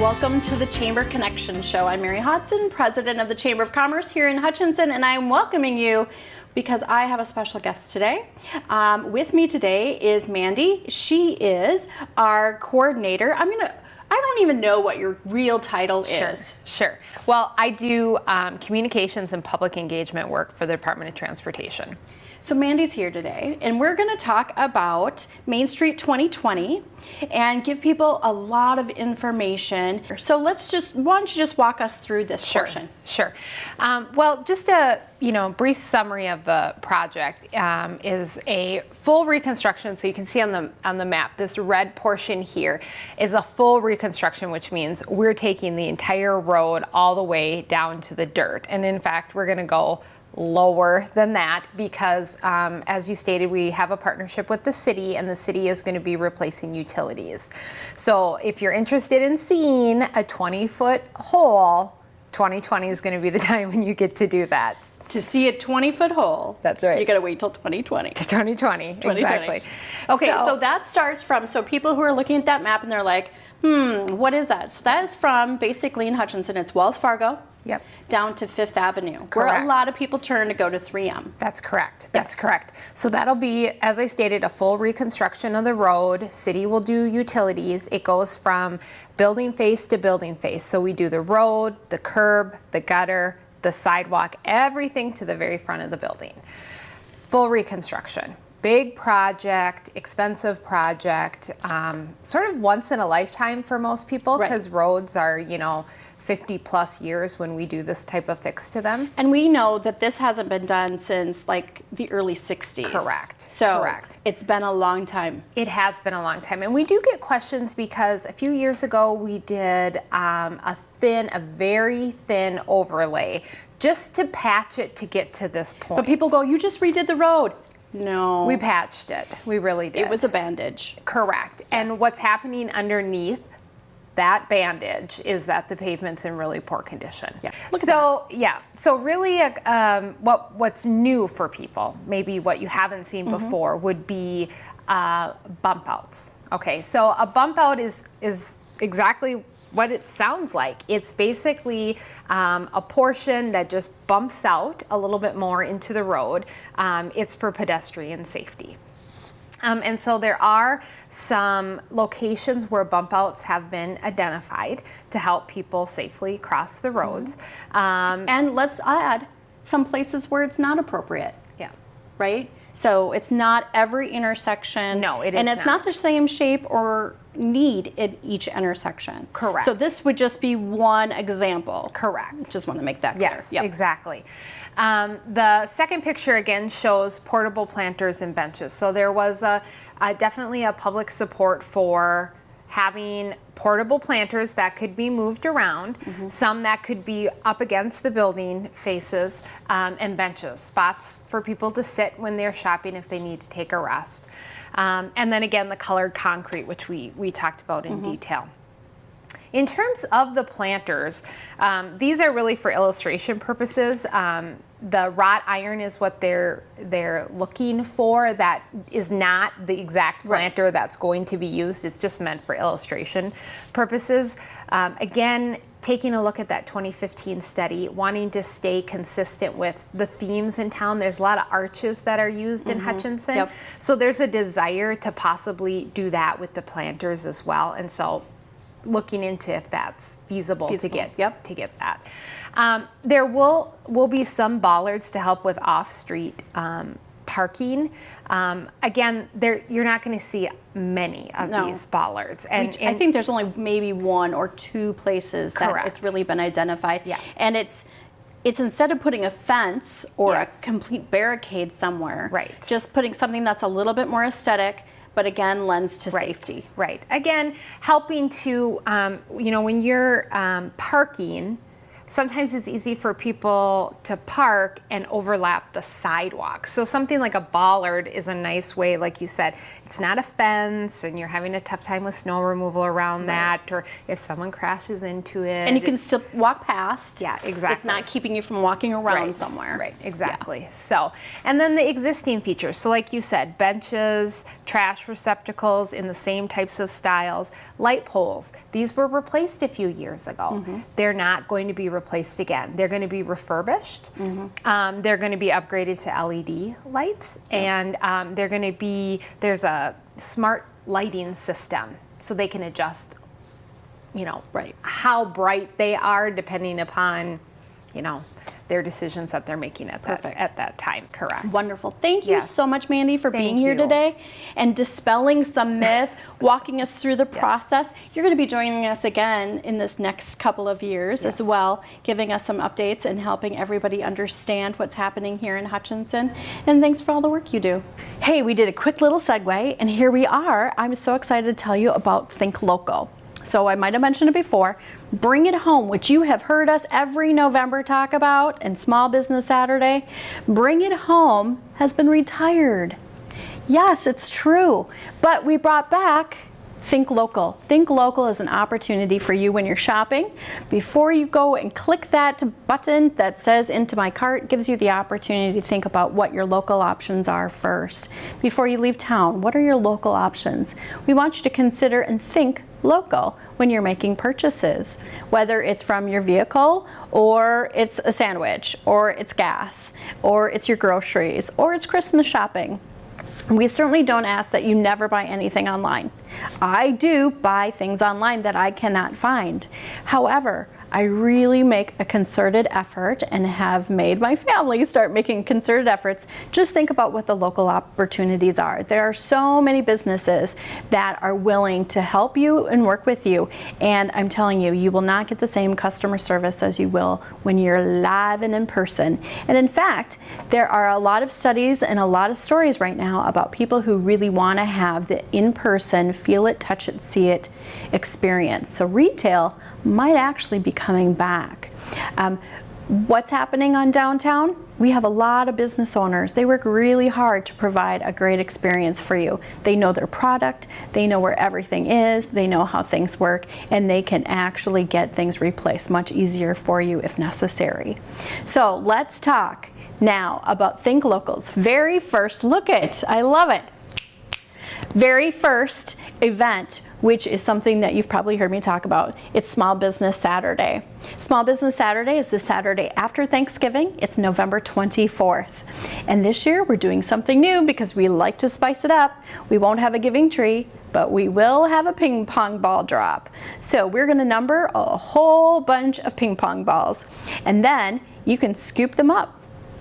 Welcome to the Chamber Connection Show. I'm Mary Hodson, president of the Chamber of Commerce here in Hutchinson, and I'm welcoming you because I have a special guest today. With me today is Mandy. She is our coordinator. I don't even know what your real title is. Sure. Well, I do communications and public engagement work for the Department of Transportation. So Mandy's here today, and we're going to talk about Main Street 2020 and give people a lot of information. So why don't you just walk us through this portion? Sure. Well, just a brief summary of the project is a full reconstruction. So you can see on the map, this red portion here is a full reconstruction, which means we're taking the entire road all the way down to the dirt. And in fact, we're going to go lower than that because, as you stated, we have a partnership with the city, and the city is going to be replacing utilities. So if you're interested in seeing a 20-foot hole, 2020 is going to be the time when you get to do that. To see a 20-foot hole, that's right. You got to wait till 2020. To 2020, exactly. Okay, so that starts from, people who are looking at that map and they're like, what is that? So that is from basically in Hutchinson, it's Wells Fargo. Yep. Down to Fifth Avenue, correct. Where a lot of people turn to go to 3M. That's correct. That's correct. So that'll be, as I stated, a full reconstruction of the road. City will do utilities. It goes from building face to building face. So we do the road, the curb, the gutter, the sidewalk, everything to the very front of the building. Full reconstruction. Big project, expensive project, sort of once in a lifetime for most people because roads are, 50 plus years when we do this type of fix to them. And we know that this hasn't been done since like the early 60s. Correct. So it's been a long time. It has been a long time. And we do get questions because a few years ago we did a very thin overlay just to patch it to get to this point. But people go, you just redid the road. No. We patched it. We really did. It was a bandage. Correct. Yes. And what's happening underneath that bandage is that the pavement's in really poor condition. Yeah. So really what's new for people, maybe what you haven't seen before, would be bump outs. Okay, so a bump out is exactly what it sounds like. It's basically a portion that just bumps out a little bit more into the road. It's for pedestrian safety. And so there are some locations where bump outs have been identified to help people safely cross the roads. And let's add some places where it's not appropriate. Yeah. Right? So it's not every intersection. No, it is And it's not the same shape or need at each intersection. Correct. So this would just be one example. Correct. Just want to make that clear. Yes, exactly. The second picture again shows portable planters and benches. So there was definitely a public support for having portable planters that could be moved around, some that could be up against the building faces, and benches, spots for people to sit when they're shopping if they need to take a rest. And then again, the colored concrete, which we talked about in detail. In terms of the planters, these are really for illustration purposes. The wrought iron is what they're looking for. That is not the exact planter that's going to be used. It's just meant for illustration purposes. Again, taking a look at that 2015 study, wanting to stay consistent with the themes in town. There's a lot of arches that are used in Hutchinson. Yep. So there's a desire to possibly do that with the planters as well. And so looking into if that's feasible. to get that. There will be some bollards to help with off-street parking. Again, you're not going to see many of these bollards. And I think there's only maybe one or two places that it's really been identified. Yeah. And it's instead of putting a fence or a complete barricade somewhere, just putting something that's a little bit more aesthetic, but again, lends to safety. Right. Again, helping to, when you're parking, sometimes it's easy for people to park and overlap the sidewalk. So something like a bollard is a nice way, like you said, it's not a fence and you're having a tough time with snow removal around that, or if someone crashes into it. And you can still walk past. Yeah, exactly. It's not keeping you from walking around somewhere. Right, exactly. Yeah. So, and then the existing features. So like you said, benches, trash receptacles in the same types of styles, light poles. These were replaced a few years ago. They're not going to be replaced again. They're going to be refurbished. They're going to be upgraded to LED lights, and they're going to be, there's a smart lighting system so they can adjust, you know, how bright they are depending upon, you know, their decisions that they're making at that time. Correct. Wonderful. Thank you so much, Mandy, for being here you. today and dispelling some myth, walking us through the process. You're going to be joining us again in this next couple of years as well, giving us some updates and helping everybody understand what's happening here in Hutchinson. And thanks for all the work you do. Hey, we did a quick little segue, and here we are. I'm so excited to tell you about Think Local. So I might have mentioned it before. Bring It Home, which you have heard us every November talk about, and Small Business Saturday. Bring It Home has been retired. Yes, it's true. But we brought back Think Local. Think Local is an opportunity for you when you're shopping. Before you go and click that button that says Into My Cart, gives you the opportunity to think about what your local options are first. Before you leave town, what are your local options? We want you to consider and think local when you're making purchases, whether it's from your vehicle, or it's a sandwich, or it's gas, or it's your groceries, or it's Christmas shopping. We certainly don't ask that you never buy anything online. I do buy things online that I cannot find. However, I really make a concerted effort, and have made my family start making concerted efforts. Just think about what the local opportunities are. There are so many businesses that are willing to help you and work with you. And I'm telling you, you will not get the same customer service as you will when you're live and in person. And in fact, there are a lot of studies and a lot of stories right now about people who really want to have the in-person, feel it, touch it, see it experience. So retail might actually be coming back. What's happening on downtown? We have a lot of business owners. They work really hard to provide a great experience for you. They know their product, they know where everything is, they know how things work, and they can actually get things replaced much easier for you if necessary. So let's talk now about Think Local's very first look at. I love it. Very first event, which is something that you've probably heard me talk about. It's Small Business Saturday. Small Business Saturday is the Saturday after Thanksgiving. It's November 24th. And this year we're doing something new because we like to spice it up. We won't have a giving tree, but we will have a ping pong ball drop. So we're going to number a whole bunch of ping pong balls, and then you can scoop them up.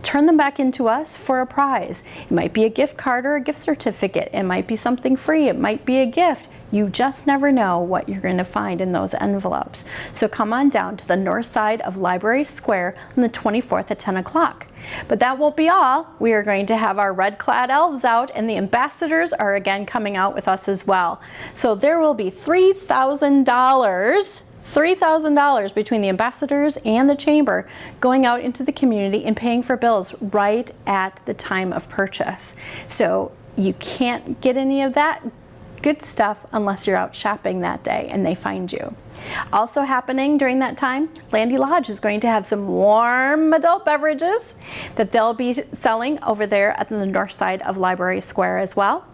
Turn them back into us for a prize. It might be a gift card or a gift certificate. It might be something free. It might be a gift. You just never know what you're going to find in those envelopes. So come on down to the north side of Library Square on the 24th at 10 o'clock. But that won't be all. We are going to have our red-clad elves out, and the ambassadors are again coming out with us as well. So there will be $3,000 between the ambassadors and the chamber going out into the community and paying for bills right at the time of purchase. So you can't get any of that good stuff unless you're out shopping that day and they find you. Also happening during that time, Landy Lodge is going to have some warm adult beverages that they'll be selling over there at the north side of Library Square as well.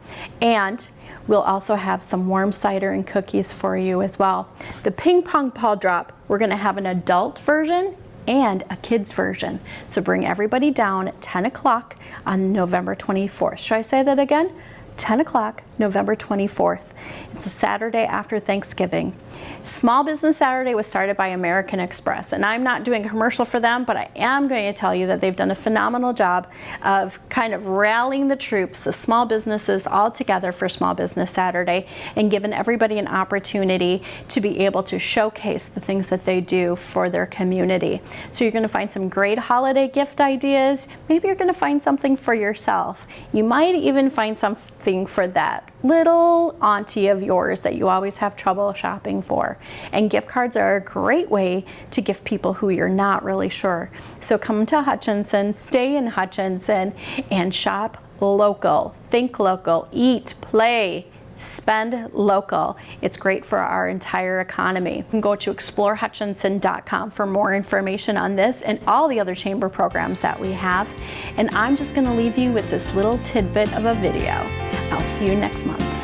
And we'll also have some warm cider and cookies for you as well. The ping pong ball drop, we're going to have an adult version and a kids version. So bring everybody down at 10 o'clock on November 24th. Should I say that again? 10 o'clock, November 24th. It's a Saturday after Thanksgiving. Small Business Saturday was started by American Express, and I'm not doing a commercial for them, but I am going to tell you that they've done a phenomenal job of kind of rallying the troops, the small businesses all together for Small Business Saturday, and given everybody an opportunity to be able to showcase the things that they do for their community. So you're going to find some great holiday gift ideas. Maybe you're going to find something for yourself. You might even find something for that little auntie of yours that you always have trouble shopping for. store. And gift cards are a great way to gift people who you're not really sure. So come to Hutchinson, stay in Hutchinson, and shop local. Think local, eat, play, spend local. It's great for our entire economy. You can go to explorehutchinson.com for more information on this and all the other chamber programs that we have. And I'm just going to leave you with this little tidbit of a video. I'll see you next month.